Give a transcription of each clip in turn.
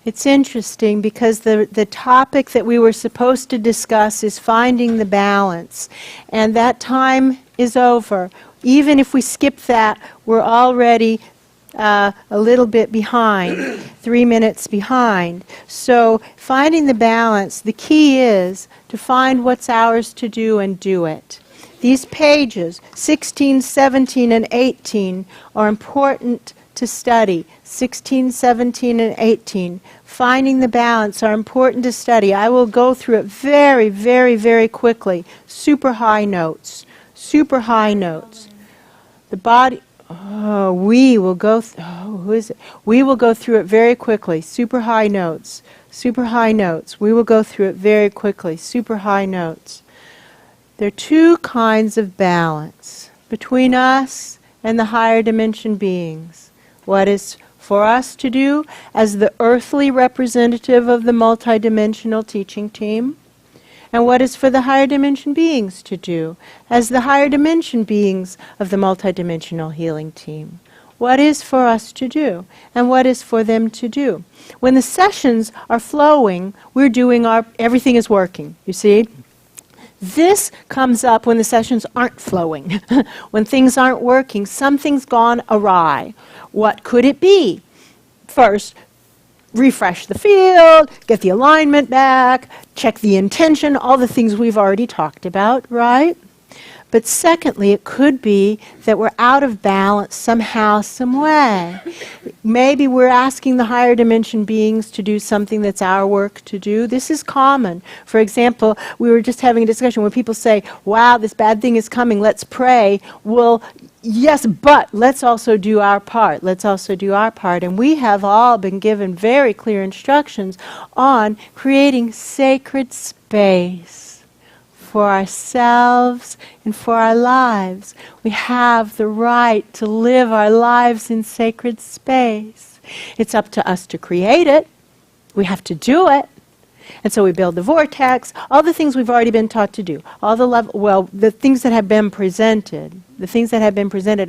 It's interesting because the topic that we were supposed to discuss is finding the balance. And that time is over. Even if we skip that, we're already a little bit behind, 3 minutes behind. So finding the balance, the key is to find what's ours to do and do it. These pages, 16, 17, and 18, are important to study. 16, 17, and 18. Finding the balance are important to study. I will go through it very, very, very quickly. Super high notes. Super high notes. The body... we will go... who is it? We will go through it very quickly. Super high notes. Super high notes. We will go through it very quickly. Super high notes. There are two kinds of balance between us and the higher dimension beings. What is for us to do as the earthly representative of the multidimensional teaching team, and what is for the higher dimension beings to do as the higher dimension beings of the multidimensional healing team. What is for us to do, and what is for them to do. When the sessions are flowing, we're doing everything is working, you see? This comes up when the sessions aren't flowing, when things aren't working, something's gone awry. What could it be? First, refresh the field, get the alignment back, check the intention, all the things we've already talked about, right? But secondly, it could be that we're out of balance somehow, some way. Maybe we're asking the higher dimension beings to do something that's our work to do. This is common. For example, we were just having a discussion where people say, wow, this bad thing is coming, let's pray. Well, yes, but let's also do our part. Let's also do our part. And we have all been given very clear instructions on creating sacred space for ourselves and for our lives. We have the right to live our lives in sacred space. It's up to us to create it. We have to do it. And so we build the vortex, all the things we've already been taught to do, all the things that have been presented,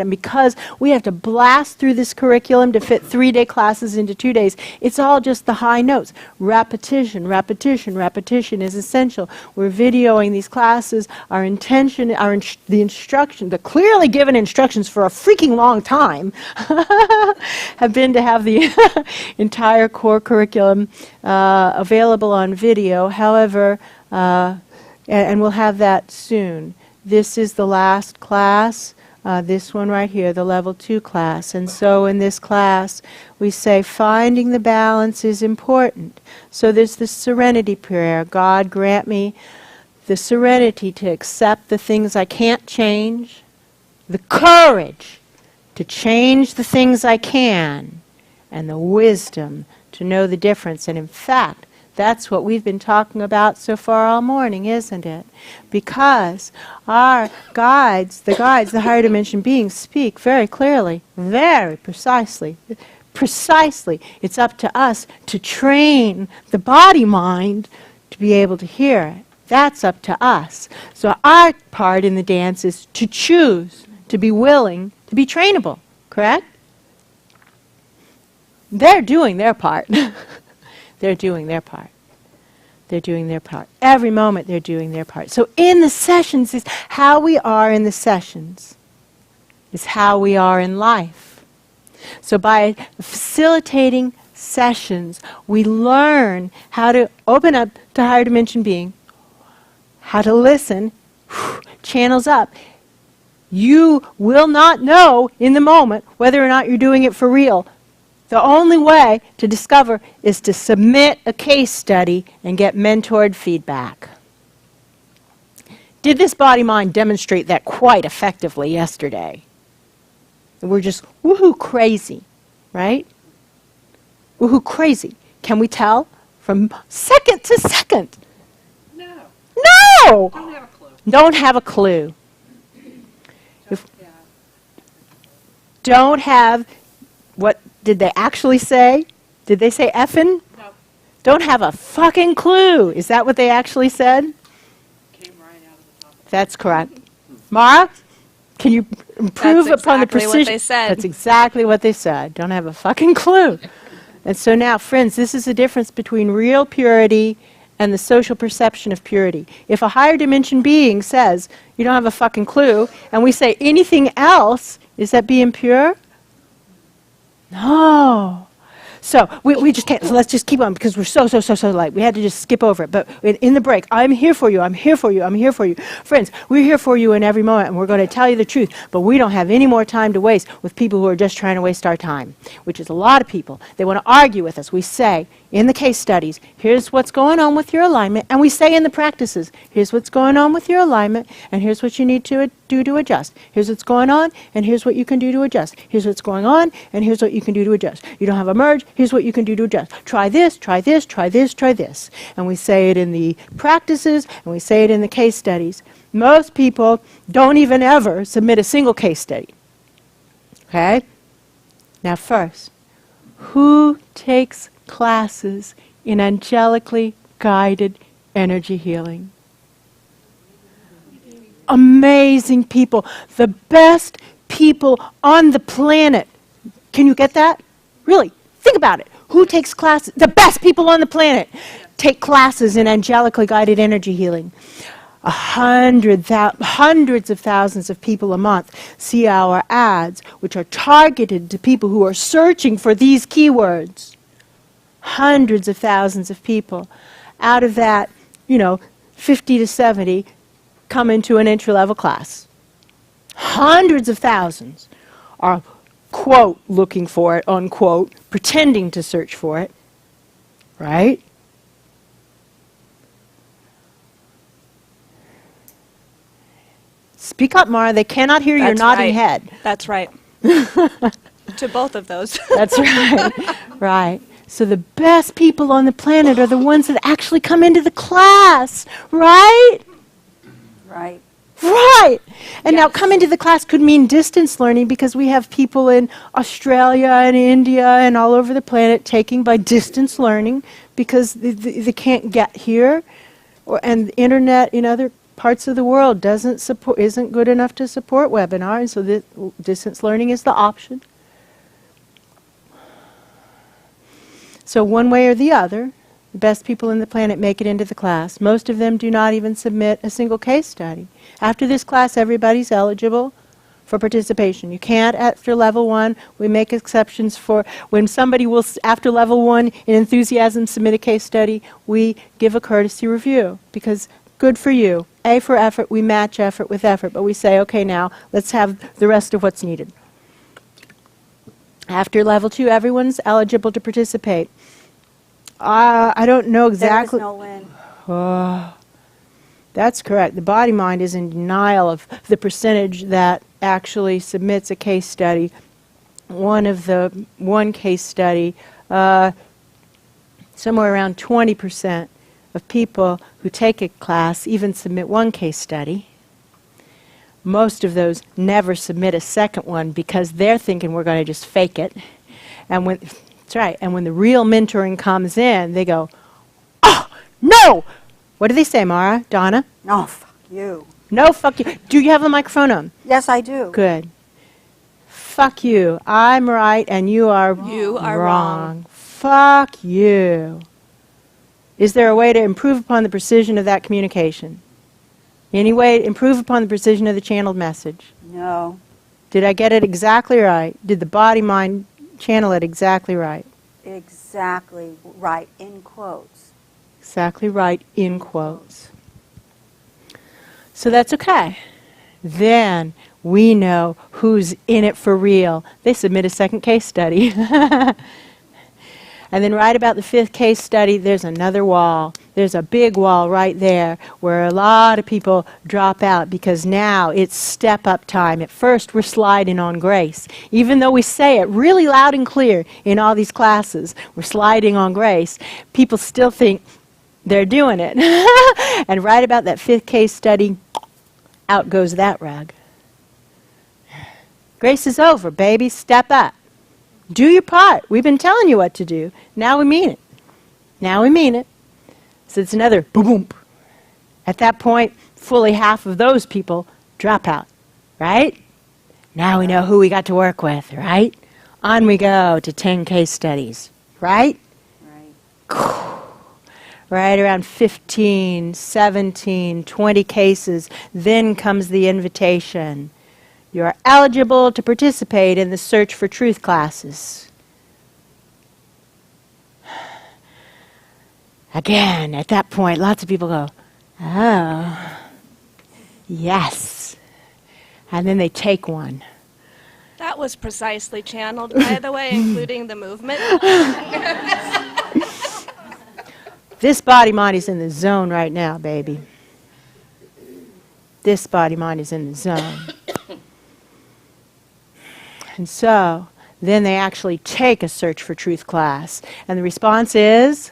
and because we have to blast through this curriculum to fit 3-day classes into 2 days, it's all just the high notes. Repetition, repetition, repetition is essential. We're videoing these classes. Our intention, the instruction, the clearly given instructions for a freaking long time have been to have the entire core curriculum available on video. However, and we'll have that soon. This is the last class, this one right here, the level 2 class. And so in this class, we say finding the balance is important. So there's this serenity prayer. God, grant me the serenity to accept the things I can't change, the courage to change the things I can, and the wisdom to know the difference. And in fact, that's what we've been talking about so far all morning, isn't it? Because our guides, the higher dimension beings, speak very clearly, very precisely. It's up to us to train the body-mind to be able to hear it. That's up to us. So our part in the dance is to choose, to be willing, to be trainable, correct? They're doing their part. They're doing their part. They're doing their part. Every moment they're doing their part. So in the sessions is how we are in the sessions. Is how we are in life. So by facilitating sessions, we learn how to open up to higher dimension being, how to listen, channels up. You will not know in the moment whether or not you're doing it for real. The only way to discover is to submit a case study and get mentored feedback. Did this body-mind demonstrate that quite effectively yesterday? We're just woohoo crazy, right? Woohoo crazy. Can we tell from second to second? No. No! Don't have a clue. Don't have a clue. Yeah. Don't have what did they actually say? Did they say effing? No. Don't have a fucking clue. Is that what they actually said? Came right out of the top of That's correct. Mara, can you improve That's upon the exactly precision? what they said. That's exactly what they said. Don't have a fucking clue. And so now, friends, this is the difference between real purity and the social perception of purity. If a higher dimension being says, you don't have a fucking clue, and we say anything else, is that being pure? No. So we just can't, so let's just keep on because we're so light. We had to just skip over it. But in the break, I'm here for you, I'm here for you, I'm here for you. Friends, we're here for you in every moment, and we're going to tell you the truth. But we don't have any more time to waste with people who are just trying to waste our time, which is a lot of people. They want to argue with us. We say, in the case studies, here's what's going on with your alignment. And we say in the practices, here's what's going on with your alignment, and here's what you need to do to adjust. Here's what's going on, and here's what you can do to adjust. Here's what's going on, and here's what you can do to adjust. You don't have a merge, here's what you can do to adjust. Try this, try this, try this, try this. And we say it in the practices, and we say it in the case studies. Most people don't even ever submit a single case study. Okay? Now first, who takes classes in angelically guided energy healing? Amazing people, the best people on the planet. Can you get that? Really, think about it. Who takes classes? The best people on the planet take classes in angelically guided energy healing. Hundreds of thousands of people a month see our ads, which are targeted to people who are searching for these keywords. Hundreds of thousands of people. Out of that, 50 to 70 come into an entry-level class. Hundreds of thousands are, quote, looking for it, unquote, pretending to search for it, right? Speak up, Mara. They cannot hear your nodding head. That's right. To both of those. That's right. Right. So the best people on the planet are the ones that actually come into the class, right? Right. Right. And now come into the class could mean distance learning because we have people in Australia and India and all over the planet taking by distance learning because they can't get here, and the internet in other parts of the world isn't good enough to support webinars, so distance learning is the option. So one way or the other, the best people in the planet make it into the class. Most of them do not even submit a single case study. After this class, everybody's eligible for participation. You can't after level 1. We make exceptions for when somebody will, after level 1 in enthusiasm, submit a case study, we give a courtesy review because good for you. A for effort, we match effort with effort, but we say, okay, now let's have the rest of what's needed. After level 2, everyone's eligible to participate. I don't know exactly. There is no win. Oh, that's correct. The body mind is in denial of the percentage that actually submits a case study. One case study, somewhere around 20% of people who take a class even submit one case study. Most of those never submit a second one because they're thinking we're going to just fake it. And that's right. And when the real mentoring comes in, they go, "Oh, no!" What do they say, Mara? Donna? No, fuck you. No, fuck you. Do you have the microphone on? Yes, I do. Good. Fuck you. I'm right and you are wrong. Fuck you. Is there a way to improve upon the precision of that communication? Any way to improve upon the precision of the channeled message? No. Did I get it exactly right? Did the body-mind channel it exactly right? Exactly right, in quotes. Exactly right, in quotes. So that's okay. Then we know who's in it for real. They submit a second case study. And then right about the 5th case study, there's another wall. There's a big wall right there where a lot of people drop out because now it's step-up time. At first, we're sliding on grace. Even though we say it really loud and clear in all these classes, we're sliding on grace, people still think they're doing it. And right about that 5th case study, out goes that rug. Grace is over, baby. Step up. Do your part. We've been telling you what to do. Now we mean it. Now we mean it. So it's another boom. At that point, fully half of those people drop out, right? Now we know who we got to work with, right? On we go to 10 case studies. right? Right. Right around 15, 17, 20 cases, then comes the invitation. You're eligible to participate in the Search for Truth classes. Again, at that point, lots of people go, oh, yes. And then they take one. That was precisely channeled, by the way, including the movement. This body-mind is in the zone right now, baby. This body-mind is in the zone. And so, then they actually take a Search for Truth class. And the response is,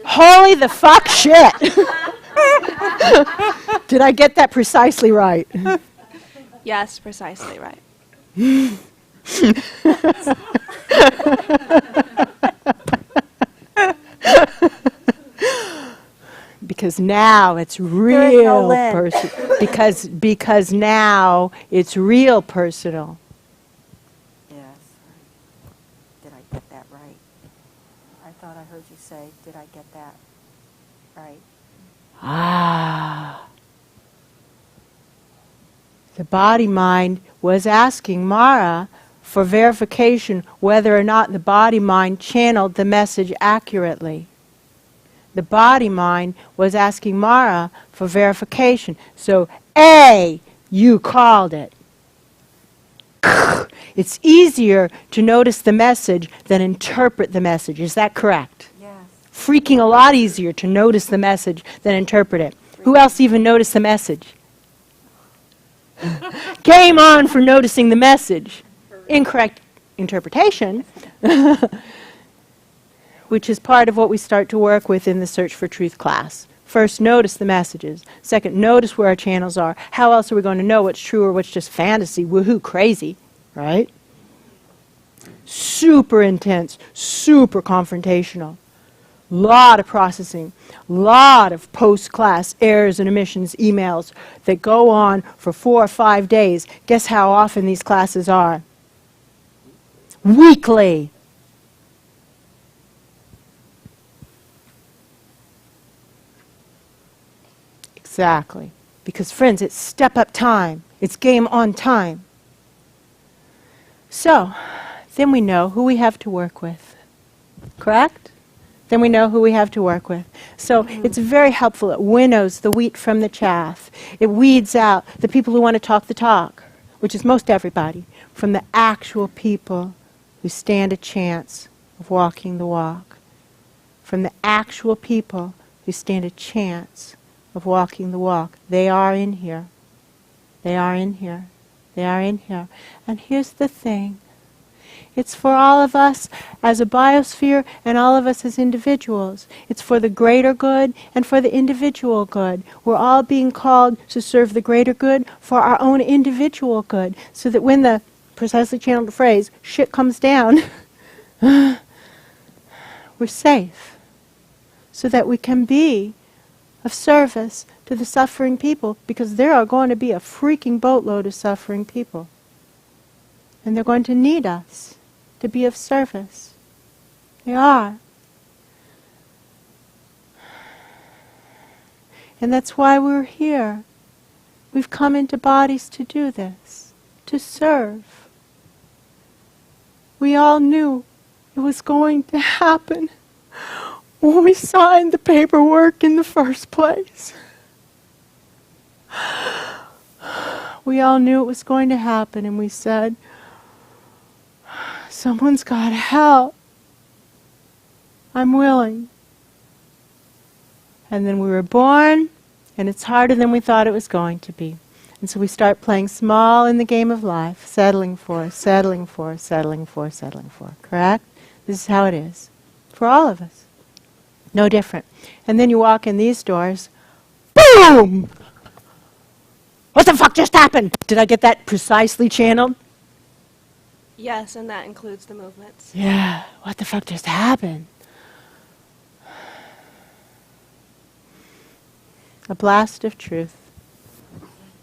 holy the fuck shit! Did I get that precisely right? Yes, precisely right. Because now it's is no real Lynn. personal. Because now it's real personal. Yes. Did I get that right? I thought I heard you say, did I get that right? Ah. The body-mind was asking Mara for verification whether or not the body-mind channeled the message accurately. The body-mind was asking Mara for verification. So, A, you called it. It's easier to notice the message than interpret the message. Is that correct? Yes. Freaking a lot easier to notice the message than interpret it. Who else even noticed the message? Game on for noticing the message. Incorrect interpretation, which is part of what we start to work with in the Search for Truth class. First, notice the messages. Second, notice where our channels are. How else are we going to know what's true or what's just fantasy? Woohoo, crazy, right? Super intense, super confrontational. Lot of processing, lot of post-class errors and omissions emails that go on for 4 or 5 days. Guess how often these classes are? Weekly. Exactly. Because, friends, it's step-up time. It's game on time. So, then we know who we have to work with. Correct? Then we know who we have to work with. So it's very helpful. It winnows the wheat from the chaff. It weeds out the people who want to talk the talk, which is most everybody, from the actual people who stand a chance of walking the walk. From the actual people who stand a chance of walking the walk. They are in here. They are in here. They are in here. And here's the thing. It's for all of us as a biosphere and all of us as individuals. It's for the greater good and for the individual good. We're all being called to serve the greater good for our own individual good, so that when the precisely channeled phrase, shit comes down, we're safe, so that we can be of service to the suffering people, because there are going to be a freaking boatload of suffering people. And they're going to need us to be of service. They are. And that's why we're here. We've come into bodies to do this, to serve. We all knew it was going to happen when we signed the paperwork in the first place. We all knew it was going to happen, and we said, someone's got to help. I'm willing. And then we were born, and it's harder than we thought it was going to be. And so we start playing small in the game of life, settling for, settling for, settling for, settling for. Correct? This is how it is. For all of us. No different. And then you walk in these doors, boom! What the fuck just happened? Did I get that precisely channeled? Yes, and that includes the movements. Yeah, what the fuck just happened? A blast of truth.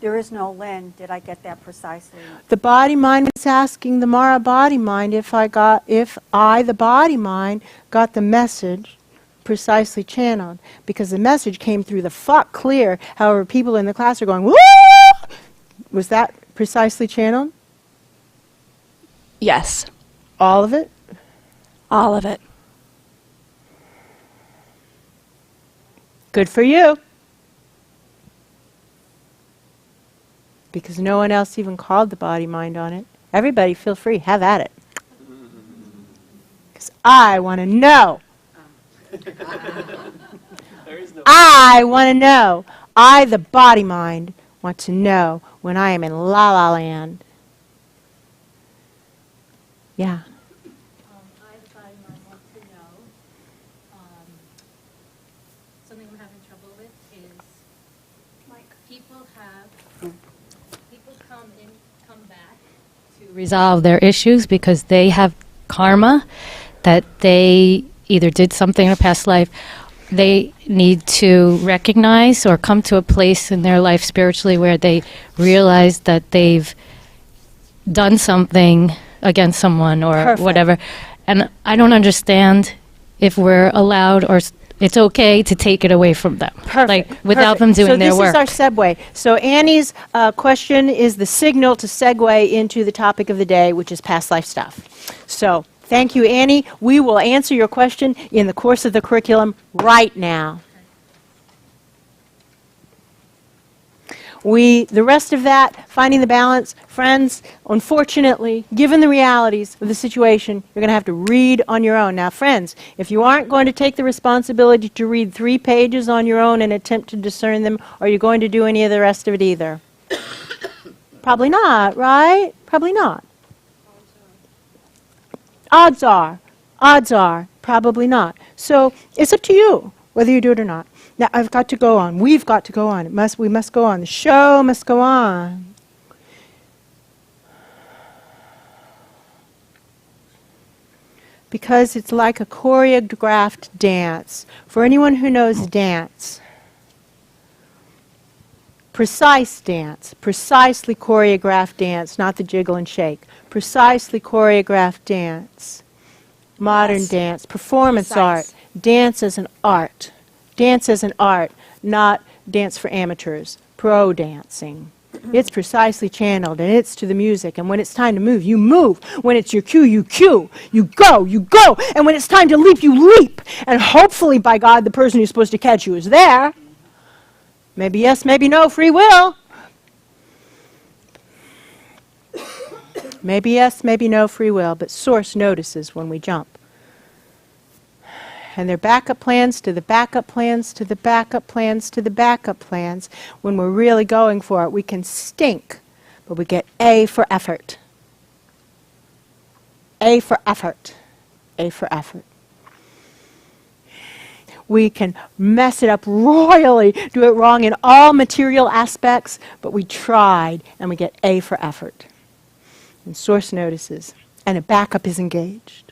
There is no Lynn. Did I get that precisely? The body mind was asking the Mara body mind if I, the body mind, got the message precisely channeled. Because the message came through the fuck clear. However, people in the class are going, woo! Was that precisely channeled? Yes, All of it? all of it. Good for you. Because no one else even called the body mind on it. Everybody feel free, have at it. Because I want to know. I want to know. I, the body mind, want to know when I am in La La Land. Yeah. I, the body mind, want to know, something I'm having trouble with is, people come back to resolve their issues because they have karma that they either did something in a past life. They need to recognize or come to a place in their life spiritually where they realize that they've done something against someone or Perfect. whatever. And I don't understand if we're allowed or it's okay to take it away from them. Perfect. Like, without them doing their work. So this is our segue. So Annie's question is the signal to segue into the topic of the day, which is past life stuff. So thank you, Annie. We will answer your question in the course of the curriculum right now. The rest of that, finding the balance, friends, unfortunately, given the realities of the situation, you're going to have to read on your own. Now, friends, if you aren't going to take the responsibility to read 3 pages on your own and attempt to discern them, are you going to do any of the rest of it either? Probably not, right? Probably not. Odds are, probably not. So it's up to you whether you do it or not. Now, I've got to go on. We've got to go on. We must go on. The show must go on. Because it's like a choreographed dance. For anyone who knows dance, precise dance, precisely choreographed dance, not the jiggle and shake. Precisely choreographed dance. Modern Yes. dance, performance Precise. art, dance as an art. Dance as an art, not dance for amateurs, pro dancing. It's precisely channeled, and it's to the music. And when it's time to move, you move. When it's your cue, you cue. You go, you go. And when it's time to leap, you leap. And hopefully, by God, the person who's supposed to catch you is there. Maybe yes, maybe no, free will. Maybe yes, maybe no, free will, but source notices when we jump. And their backup plans to the backup plans to the backup plans to the backup plans. When we're really going for it, we can stink, but we get A for effort. A for effort. A for effort. We can mess it up royally, do it wrong in all material aspects, but we tried, and we get A for effort. And source notices, and a backup is engaged.